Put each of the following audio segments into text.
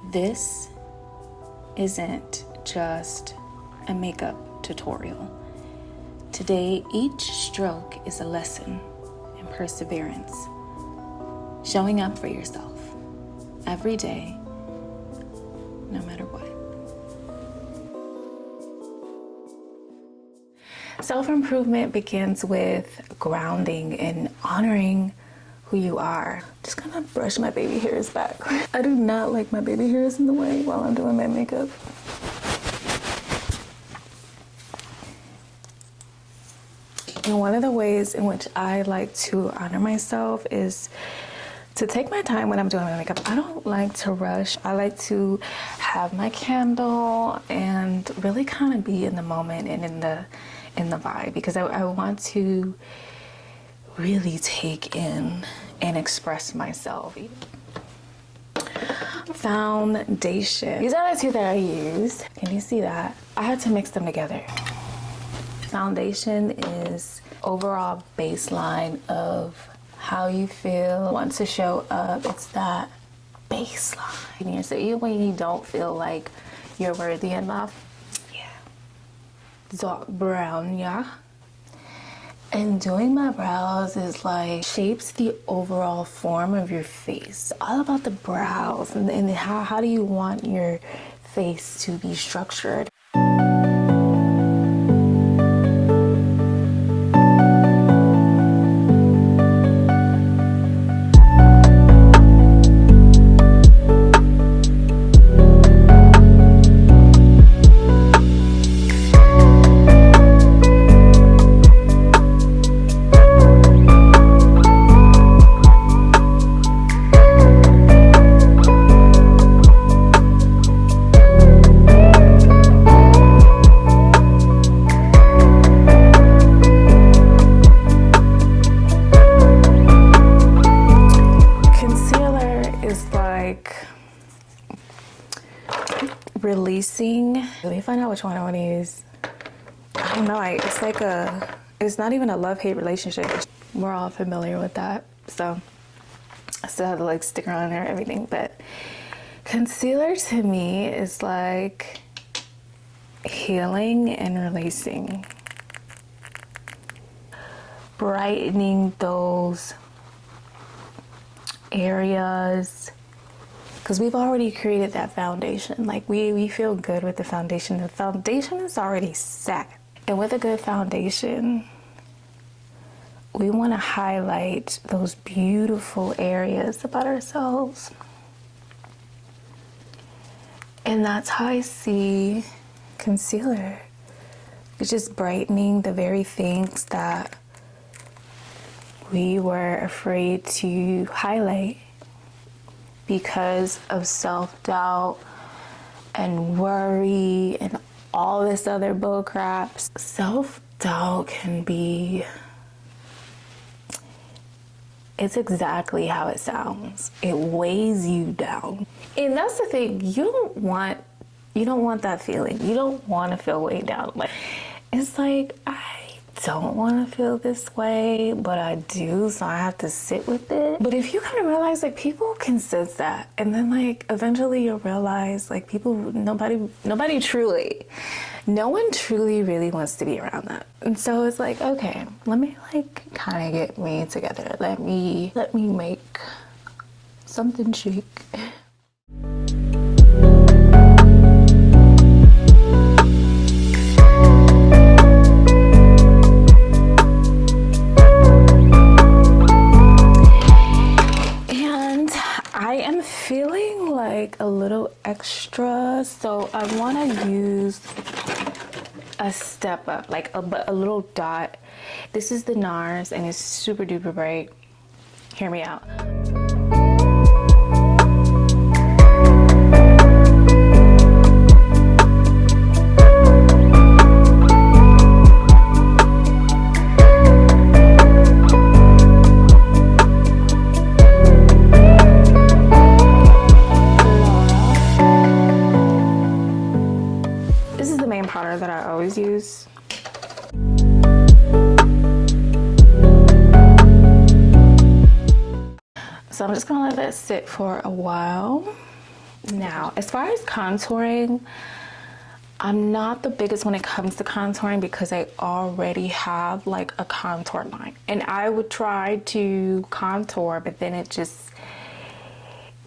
This isn't just a makeup tutorial. Today, each stroke is a lesson in perseverance. Showing up for yourself every day, no matter what. Self-improvement begins with grounding and honoring who you are. Just gonna brush my baby hairs back. I do not like my baby hairs in the way while I'm doing my makeup. And one of the ways in which I like to honor myself is to take my time when I'm doing my makeup. I don't like to rush. I like to have my candle and really kind of be in the moment and in the vibe, because I want to really take in and express myself. Foundation. These are the two that I use. Can you see that? I had to mix them together. Foundation is overall baseline of how you feel, want to show up. It's that baseline. So even when you don't feel like you're worthy enough, dark brown, yeah. And doing my brows is like shapes the overall form of your face. All about the brows and how do you want your face to be structured. Releasing. Let me find out which one I want to use. I don't know. It's not even a love-hate relationship. We're all familiar with that. So I still have to like stick around there and everything. But concealer to me is like healing and releasing. Brightening those areas. Because we've already created that foundation. Like we feel good with the foundation. The foundation is already set. And with a good foundation, we want to highlight those beautiful areas about ourselves. And that's how I see concealer. It's just brightening the very things that we were afraid to highlight because of self-doubt and worry and all this other bull crap. Self-doubt can be, it's exactly how it sounds. It weighs you down. And that's the thing, you don't want that feeling. You don't want to feel weighed down. Like, it's like, I don't want to feel this way, but I do, so I have to sit with it. But if you kind of realize, like, people can sense that, and then like eventually you'll realize, like, no one truly really wants to be around that. And so it's like, okay, let me like kind of get me together. Let me make something chic. Feeling like a little extra, so I want to use a step up, like a little dot. This is the NARS and it's super duper bright. Hear me out. Powder that I always use. So I'm just gonna let that sit for a while. Now, as far as contouring, I'm not the biggest when it comes to contouring because I already have like a contour line. And I would try to contour, but then it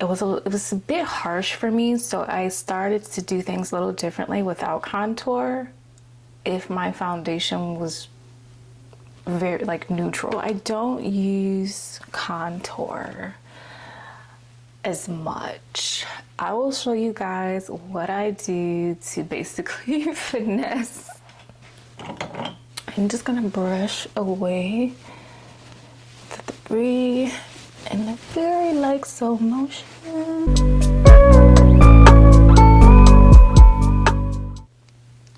was a bit harsh for me. So I started to do things a little differently without contour if my foundation was very like neutral. I don't use contour as much. I will show you guys what I do to basically finesse. I'm just gonna brush away the debris in a very like slow motion.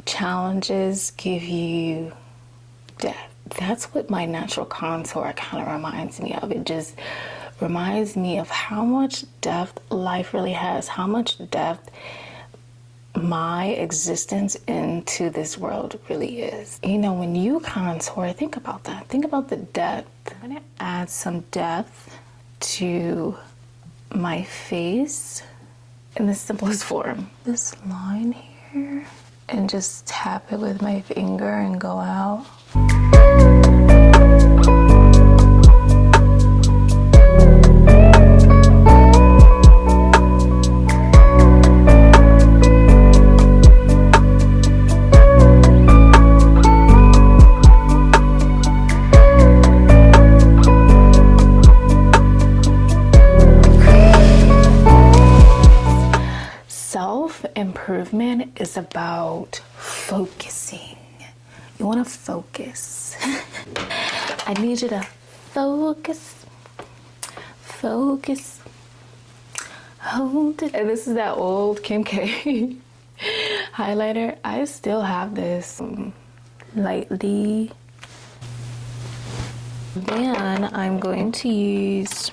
Challenges give you depth. That's what my natural contour kind of reminds me of. It just reminds me of how much depth life really has, how much depth my existence into this world really is. You know, when you contour, think about that. Think about the depth. I'm gonna add some depth to my face in the simplest form. This line here, and just tap it with my finger and go out. Self-improvement is about focusing. You want to focus. I need you to focus, hold it. And this is that old Kim K highlighter. I still have this lightly. Then I'm going to use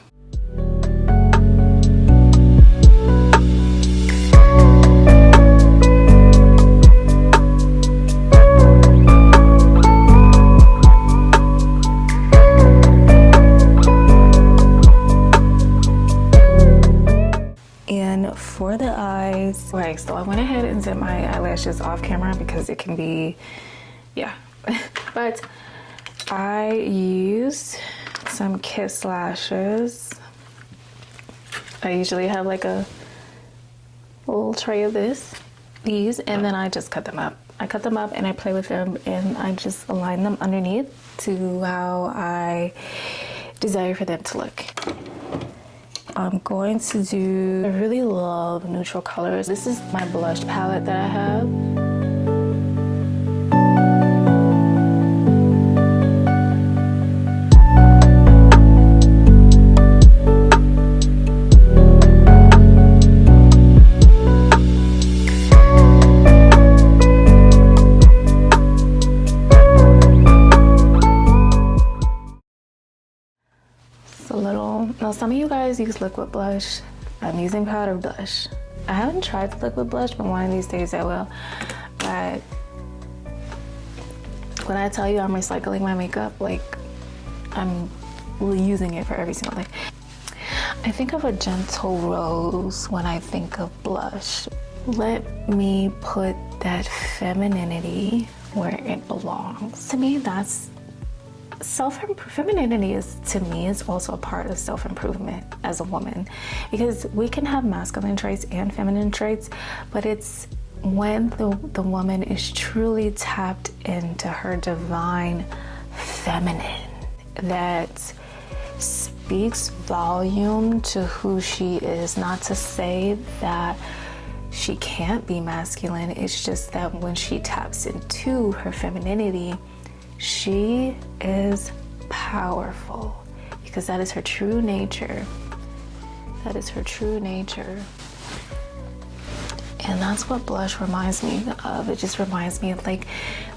for the eyes. Okay, so I went ahead and did my eyelashes off camera because it can be, yeah. But I used some Kiss lashes. I usually have like a little tray of these, and then I just cut them up. I cut them up and I play with them and I just align them underneath to how I desire for them to look. I'm going to do, I really love neutral colors. This is my blush palette that I have. Now some of you guys use liquid blush. I'm using powder blush. I haven't tried the liquid blush, but one of these days I will. But when I tell you I'm recycling my makeup, like I'm using it for every single day. I think of a gentle rose when I think of blush. Let me put that femininity where it belongs. To me, that's femininity is, to me, is also a part of self-improvement as a woman, because we can have masculine traits and feminine traits, but it's when the woman is truly tapped into her divine feminine that speaks volume to who she is. Not to say that she can't be masculine, it's just that when she taps into her femininity, she is powerful, because that is her true nature. That is her true nature. And that's what blush reminds me of. It just reminds me of like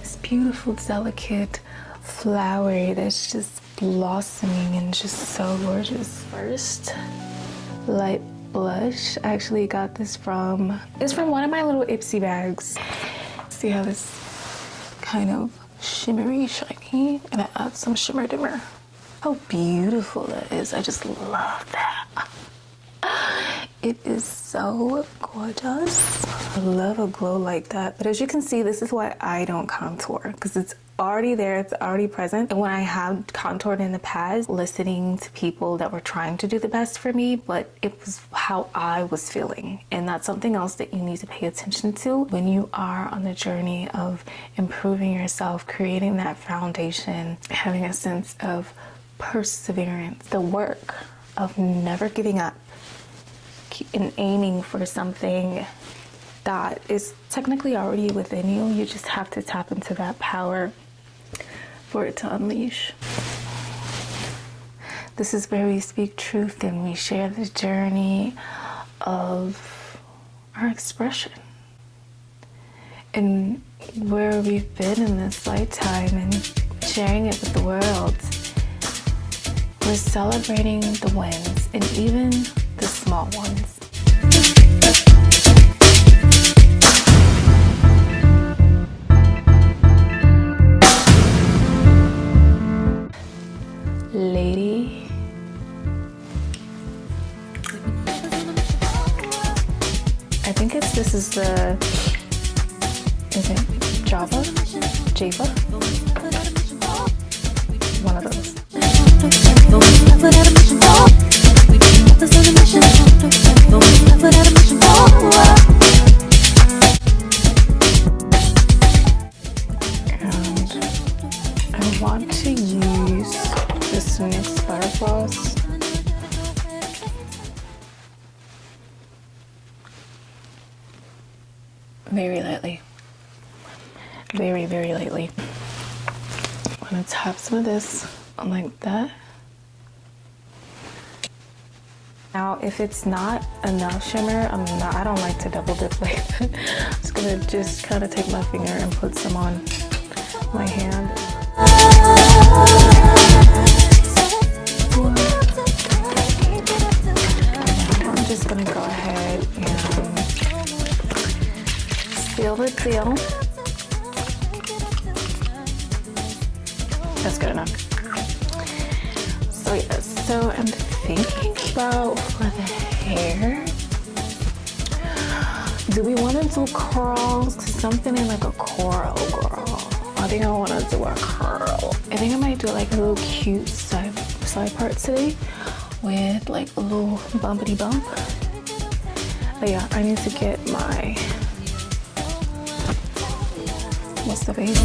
this beautiful, delicate flower that's just blossoming and just so gorgeous. First light blush, I actually got this from, it's from one of my little Ipsy bags. See how this kind of shimmery, shiny, and I add some shimmer dimmer. How beautiful that is. I just love that. It is so gorgeous. I love a glow like that. But as you can see, this is why I don't contour, because it's already there, it's already present. And when I have contoured in the past, listening to people that were trying to do the best for me, but it was how I was feeling. And that's something else that you need to pay attention to when you are on the journey of improving yourself, creating that foundation, having a sense of perseverance, the work of never giving up and aiming for something that is technically already within you. You just have to tap into that power for it to unleash. This is where we speak truth and we share the journey of our expression and where we've been in this lifetime and sharing it with the world. We're celebrating the wins and even the small ones. Lady, I think this is the, is it Java? One of those. And I want to use this NYX butter floss. Very lightly. Very, very lightly. I'm gonna tap some of this on like that. Now, if it's not enough shimmer, I don't like to double dip like that. I'm just gonna just kind of take my finger and put some on my hand. I'm just gonna go ahead and seal the deal. That's good enough. So yes, so I'm thinking about for the hair. Do we want to do curls? Cause I'm feeling like a coral girl. I think I want to do a curl. I think I might do like a little cute side part today with like a little bumpity bump. But yeah, I need to get my, what's the base?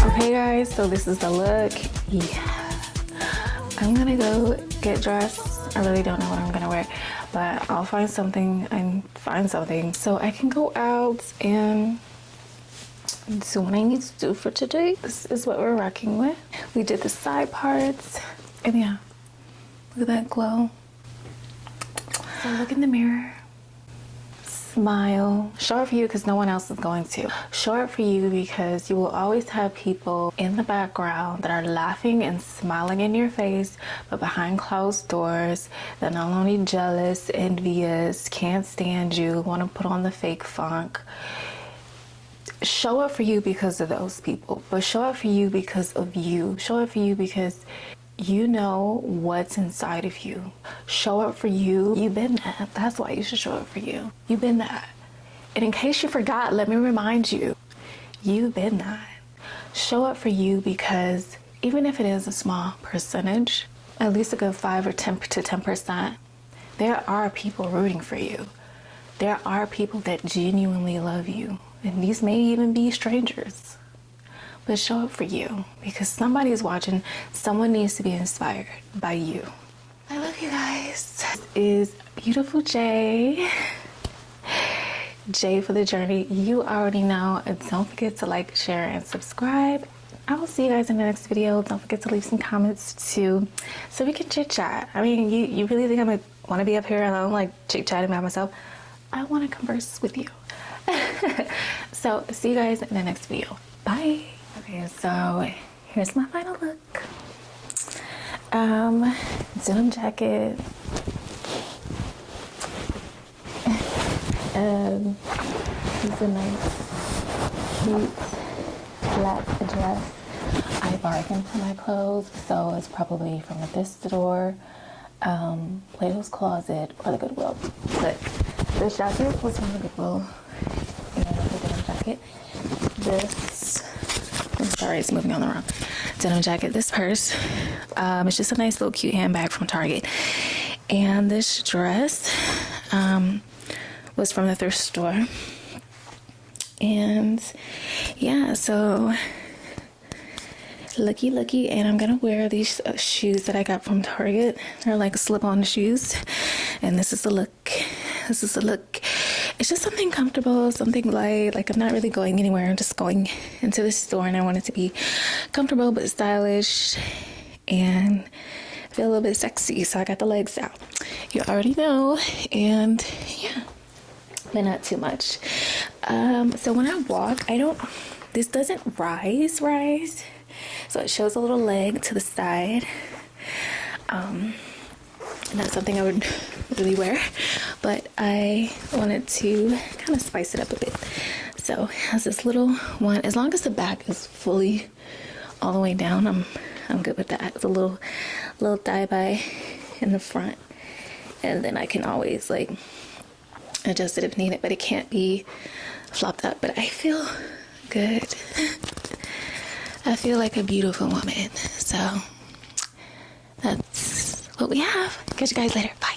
Okay guys, so this is the look. Yeah, I'm gonna go get dressed. I really don't know what I'm gonna wear, but I'll find something so I can go out and do what I need to do for today. This is what we're rocking with. We did the side parts, and yeah, look at that glow. So look in the mirror, smile, show up for you because no one else is going to. Show up for you because you will always have people in the background that are laughing and smiling in your face, but behind closed doors, that not only jealous, envious, can't stand you, want to put on the fake funk. Show up for you because of those people, but show up for you because of you. Show up for you because you know what's inside of you. Show up for you. You've been that. That's why you should show up for you. You've been that. And in case you forgot, let me remind you, you've been that. Show up for you because even if it is a small percentage, at least a good 5 or 10 to 10%, there are people rooting for you. There are people that genuinely love you. And these may even be strangers. But show up for you because somebody is watching. Someone needs to be inspired by you. I love you guys. This is beautiful Jay. Jay for the journey. You already know. And don't forget to like, share, and subscribe. I will see you guys in the next video. Don't forget to leave some comments too, so we can chit chat. I mean, you really think I'm gonna want to be up here alone, like chit chatting by myself? I want to converse with you. So see you guys in the next video. Bye. Okay, so here's my final look. Denim jacket. It's a nice, cute, black dress. I bargained for my clothes, so it's probably from a thrift store, Plato's Closet, or the Goodwill. But this jacket was from the Goodwill. And the denim jacket. This, I'm sorry, it's moving on the wrong. Denim jacket. This purse, it's just a nice little cute handbag from Target. And this dress was from the thrift store. And yeah, so looky, and I'm gonna wear these shoes that I got from Target. They're like slip-on shoes, and this is the look. It's just something comfortable, something light. Like, I'm not really going anywhere. I'm just going into the store, and I want it to be comfortable but stylish and feel a little bit sexy. So I got the legs out. You already know. And yeah, but not too much. So when I walk, this doesn't rise. So it shows a little leg to the side. Not something I would really wear, but I wanted to kind of spice it up a bit. So it has this little one. As long as the back is fully all the way down, I'm good with that. It's a little tie-bye in the front, and then I can always like adjust it if needed, but it can't be flopped up. But I feel good. I feel like a beautiful woman. So that's what we have. Catch you guys later. Bye.